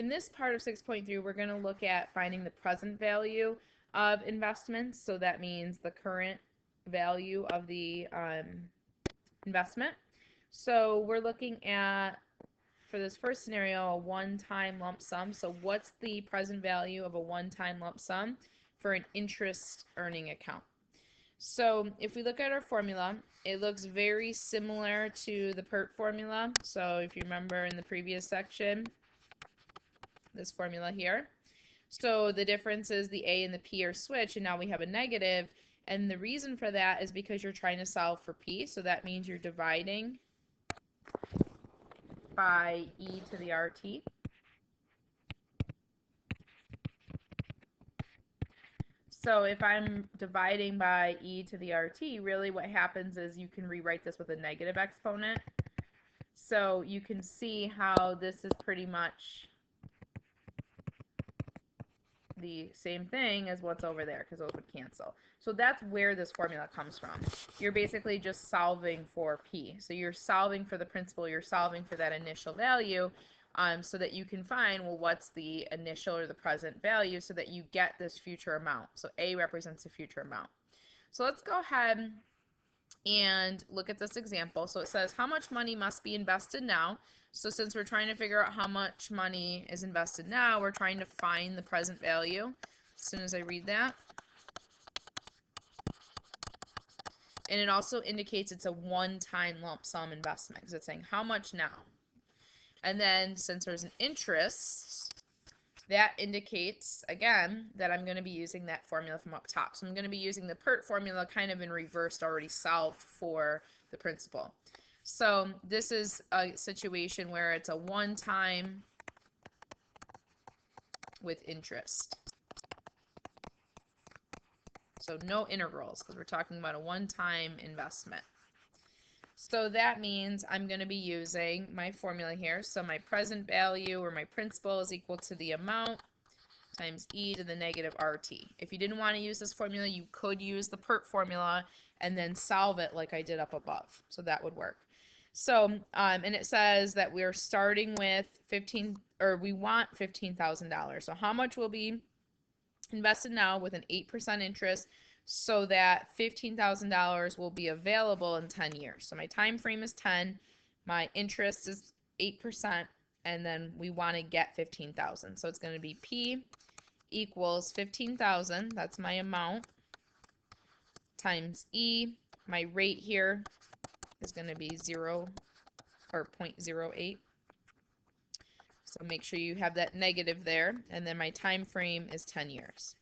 In this part of 6.3, we're going to look at finding the present value of investments. So that means the current value of the investment. So we're looking at, for this first scenario, a one-time lump sum. So what's the present value of a one-time lump sum for an interest earning account? So if we look at our formula, it looks very similar to the PERT formula. So if you remember in the previous section, this formula here. So the difference is the A and the P are switched, and now we have a negative. And the reason for that is because you're trying to solve for P. So that means you're dividing by e to the RT. So if I'm dividing by e to the RT, really what happens is you can rewrite this with a negative exponent. So you can see how this is pretty much the same thing as what's over there, because those would cancel. So that's where this formula comes from. You're basically just solving for P. So you're solving for the principal, you're solving for that initial value, so that you can find, well, what's the initial or the present value so that you get this future amount. So A represents a future amount. So let's go ahead and look at this example. So it says how much money must be invested now. So since we're trying to figure out how much money is invested now, we're trying to find the present value. As soon as I read that. And it also indicates it's a one-time lump sum investment because it's saying how much now. And then since there's an interest, that indicates, again, that I'm going to be using that formula from up top. So I'm going to be using the PERT formula kind of in reverse, already solved for the principal. So this is a situation where it's a one-time with interest. So no integrals because we're talking about a one-time investment. So that means I'm going to be using my formula here. So my present value or my principal is equal to the amount times e to the negative RT. If you didn't want to use this formula, you could use the PERT formula and then solve it like I did up above. So that would work. So, and it says that we're starting with we want $15,000. So how much will be invested now with an 8% interest so that $15,000 will be available in 10 years. So my time frame is 10, my interest is 8%, and then we want to get 15,000. So it's going to be P equals 15,000, that's my amount, times E, my rate here is going to be 0 or 0.08. So make sure you have that negative there, and then my time frame is 10 years.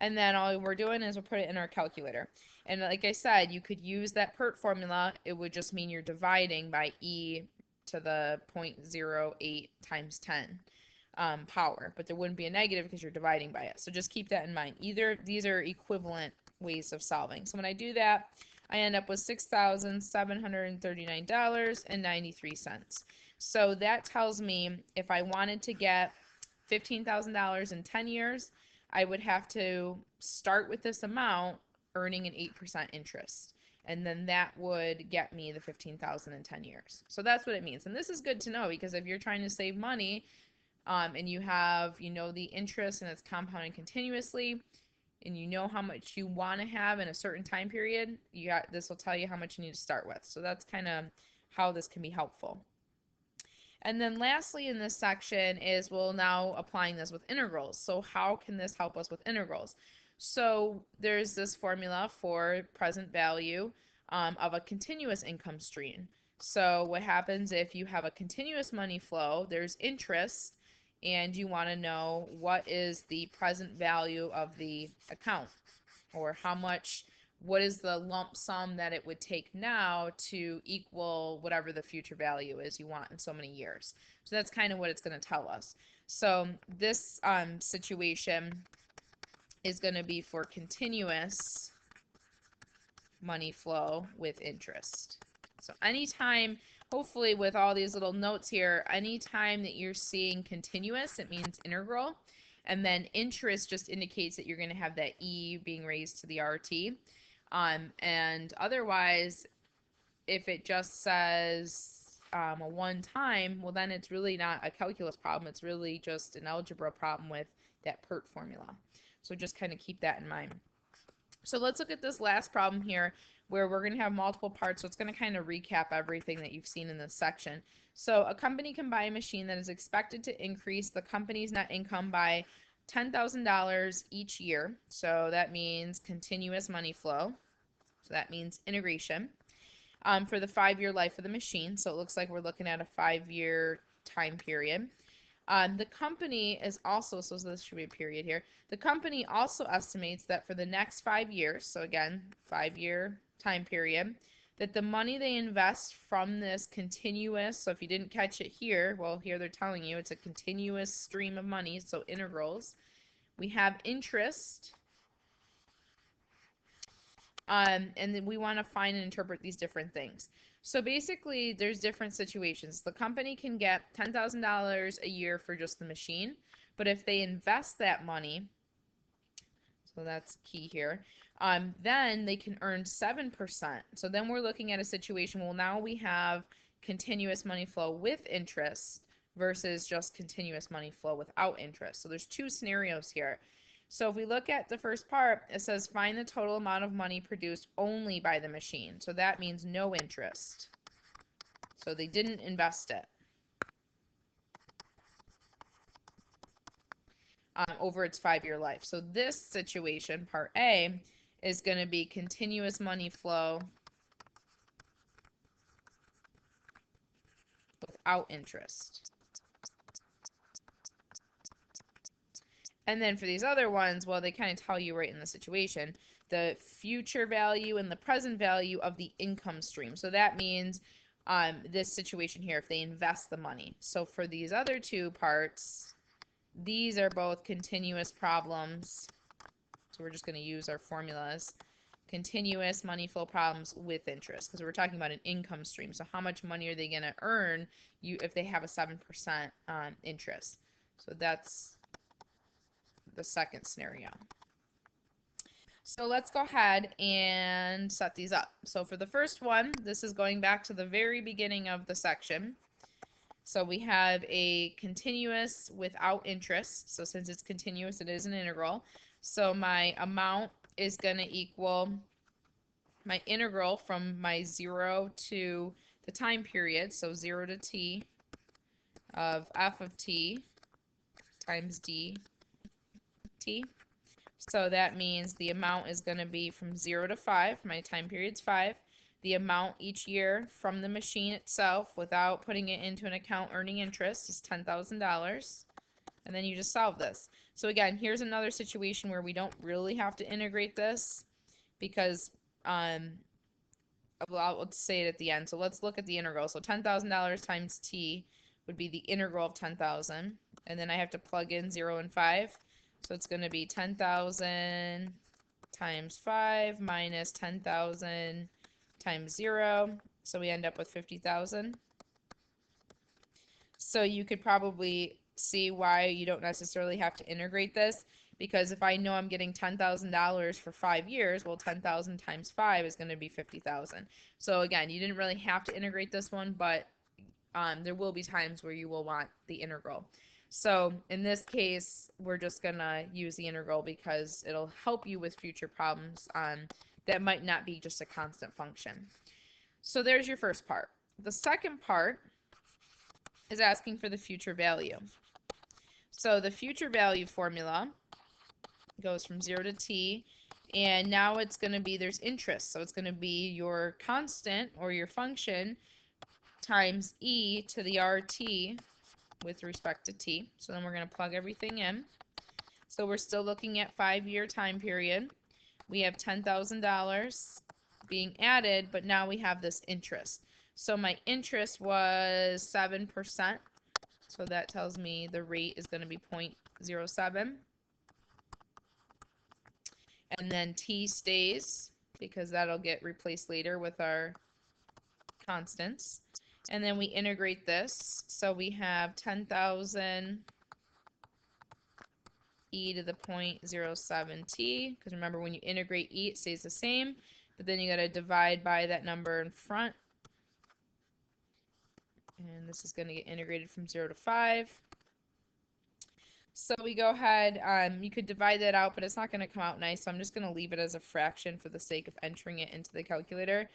And then all we're doing is we'll put it in our calculator. And like I said, you could use that PERT formula. It would just mean you're dividing by e to the 0.08 times 10 power. But there wouldn't be a negative because you're dividing by it. So just keep that in mind. Either these are equivalent ways of solving. So when I do that, I end up with $6,739.93. So that tells me if I wanted to get $15,000 in 10 years, I would have to start with this amount earning an 8% interest. And then that would get me the $15,000 in 10 years. So that's what it means. And this is good to know because if you're trying to save money and you have, the interest and it's compounding continuously and you know how much you want to have in a certain time period, this will tell you how much you need to start with. So that's kind of how this can be helpful. And then lastly in this section is we'll now applying this with integrals. So how can this help us with integrals? So there's this formula for present value of a continuous income stream. So what happens if you have a continuous money flow, there's interest, and you want to know what is the present value of the account, or what is the lump sum that it would take now to equal whatever the future value is you want in so many years. So that's kind of what it's going to tell us. So this situation is going to be for continuous money flow with interest. So anytime, hopefully with all these little notes here, anytime that you're seeing continuous, it means integral. And then interest just indicates that you're going to have that E being raised to the RT. And otherwise, if it just says, a one time, well, then it's really not a calculus problem. It's really just an algebra problem with that PERT formula. So just kind of keep that in mind. So let's look at this last problem here where we're going to have multiple parts. So it's going to kind of recap everything that you've seen in this section. So a company can buy a machine that is expected to increase the company's net income by $10,000 each year. So that means continuous money flow. So that means integration for the 5-year life of the machine. So it looks like we're looking at a 5-year time period. The company is also, so this should be a period here. The company also estimates that for the next 5 years, so again, 5-year time period, that the money they invest from this continuous, so if you didn't catch it here, well, here they're telling you it's a continuous stream of money, so integrals. We have interest, and then we want to find and interpret these different things. So basically, there's different situations. The company can get $10,000 a year for just the machine, but if they invest that money, so that's key here, then they can earn 7%. So then we're looking at a situation, well, now we have continuous money flow with interest versus just continuous money flow without interest. So there's two scenarios here. So if we look at the first part, it says find the total amount of money produced only by the machine. So that means no interest. So they didn't invest it over its 5-year life. So this situation, part A, is going to be continuous money flow without interest. And then for these other ones, well, they kind of tell you right in the situation, the future value and the present value of the income stream. So that means this situation here, if they invest the money. So for these other two parts, these are both continuous problems. So we're just going to use our formulas. Continuous money flow problems with interest, because we're talking about an income stream. So how much money are they going to earn if they have a 7% interest? So that's the second scenario. So let's go ahead and set these up. So for the first one, this is going back to the very beginning of the section. So we have a continuous without interest. So since it's continuous, it is an integral. So my amount is going to equal my integral from my 0 to the time period. So 0 to t of f of t times dt. So that means the amount is going to be from 0 to 5. My time period's 5. The amount each year from the machine itself without putting it into an account earning interest is $10,000. And then you just solve this. So again, here's another situation where we don't really have to integrate this because well, I'll say it at the end. So let's look at the integral. So $10,000 times t would be the integral of 10,000. And then I have to plug in 0 and 5. So it's going to be 10,000 times 5 minus 10,000 times 0. So we end up with 50,000. So you could probably see why you don't necessarily have to integrate this, because if I know I'm getting $10,000 for 5 years, well, 10,000 times 5 is going to be 50,000. So again, you didn't really have to integrate this one, but there will be times where you will want the integral. So in this case, we're just going to use the integral because it'll help you with future problems that might not be just a constant function. So there's your first part. The second part is asking for the future value. So the future value formula goes from 0 to t, and now it's going to be, there's interest. So it's going to be your constant or your function times e to the rt with respect to t. So then we're going to plug everything in. So we're still looking at 5-year time period. We have $10,000 being added, but now we have this interest. So my interest was 7%. So that tells me the rate is going to be 0.07. And then t stays because that'll get replaced later with our constants. And then we integrate this. So we have 10,000 e to the 0.07t, because remember when you integrate e, it stays the same, but then you got to divide by that number in front. And this is going to get integrated from 0 to 5. So we go ahead, you could divide that out, but it's not going to come out nice, so I'm just going to leave it as a fraction for the sake of entering it into the calculator.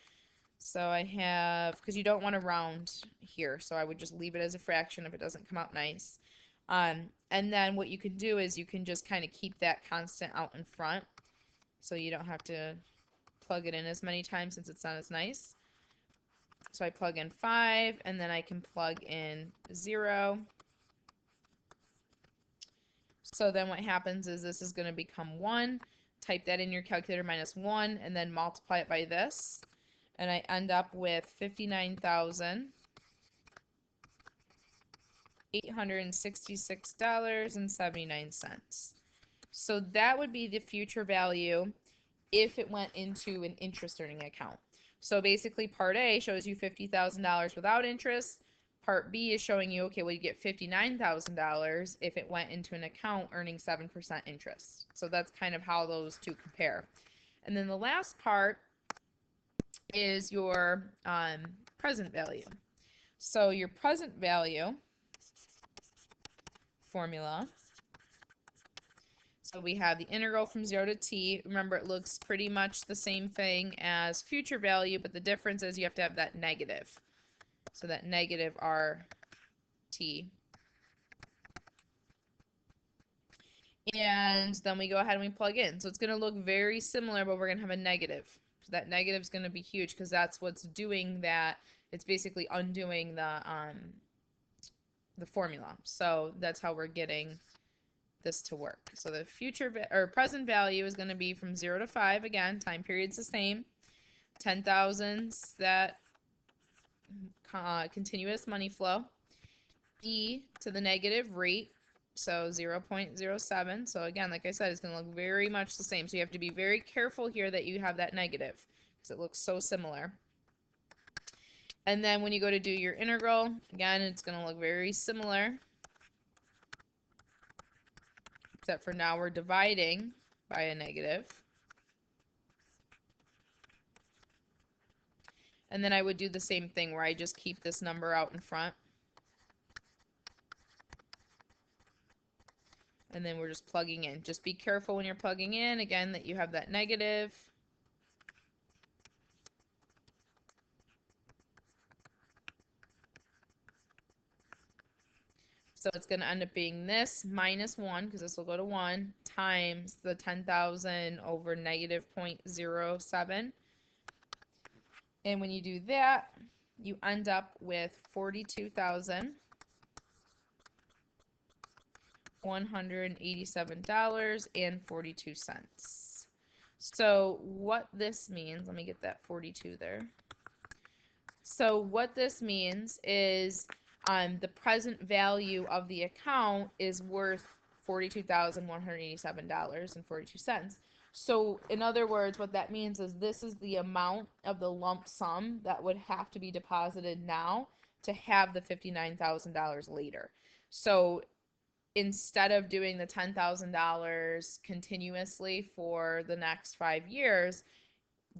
So I have, because you don't want to round here, so I would just leave it as a fraction if it doesn't come out nice. And then what you can do is you can just kind of keep that constant out in front, so you don't have to plug it in as many times since it's not as nice. So I plug in 5, and then I can plug in 0. So then what happens is this is going to become 1. Type that in your calculator, -1, and then multiply it by this. And I end up with $59,866.79. So that would be the future value if it went into an interest earning account. So basically part A shows you $50,000 without interest. Part B is showing you, okay, well, you get $59,000 if it went into an account earning 7% interest. So that's kind of how those two compare. And then the last part is your present value. So your present value formula. So we have the integral from 0 to t. Remember, it looks pretty much the same thing as future value, but the difference is you have to have that negative. So that negative RT. And then we go ahead and we plug in. So it's going to look very similar, but we're going to have a negative. So that negative is going to be huge because that's what's doing that. It's basically undoing the formula. So that's how we're getting this to work. So the future or present value is going to be from 0 to 5. Again, time period's the same. 10,000s, that continuous money flow. E to the negative rate, so 0.07. So again, like I said, it's going to look very much the same. So you have to be very careful here that you have that negative because it looks so similar. And then when you go to do your integral, again, it's going to look very similar. Except for now we're dividing by a negative. And then I would do the same thing where I just keep this number out in front. And then we're just plugging in. Just be careful when you're plugging in, again, that you have that negative. So it's going to end up being this -1, because this will go to 1, times the 10,000 over negative 0.07. And when you do that, you end up with $42,187.42. So what this means, let me get that 42 there. So what this means is the present value of the account is worth $42,187.42. So in other words, what that means is this is the amount of the lump sum that would have to be deposited now to have the $59,000 later. So instead of doing the $10,000 continuously for the next 5 years,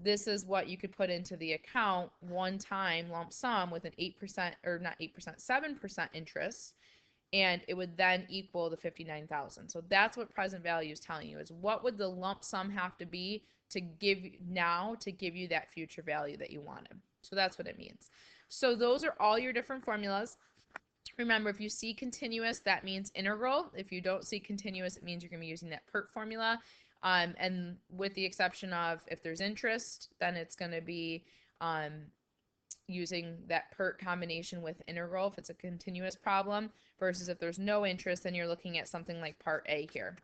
this is what you could put into the account one time lump sum with an 8%, or not 8%, 7% interest, and it would then equal the 59,000. So that's what present value is telling you, is what would the lump sum have to be to give you that future value that you wanted. So that's what it means. So those are all your different formulas. Remember, if you see continuous, that means integral. If you don't see continuous, it means you're going to be using that PERT formula. And with the exception of if there's interest, then it's going to be using that PERT combination with integral if it's a continuous problem, versus if there's no interest, then you're looking at something like Part A here.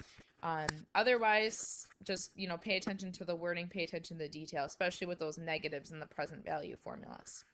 Otherwise, just pay attention to the wording, pay attention to the detail, especially with those negatives in the present value formulas.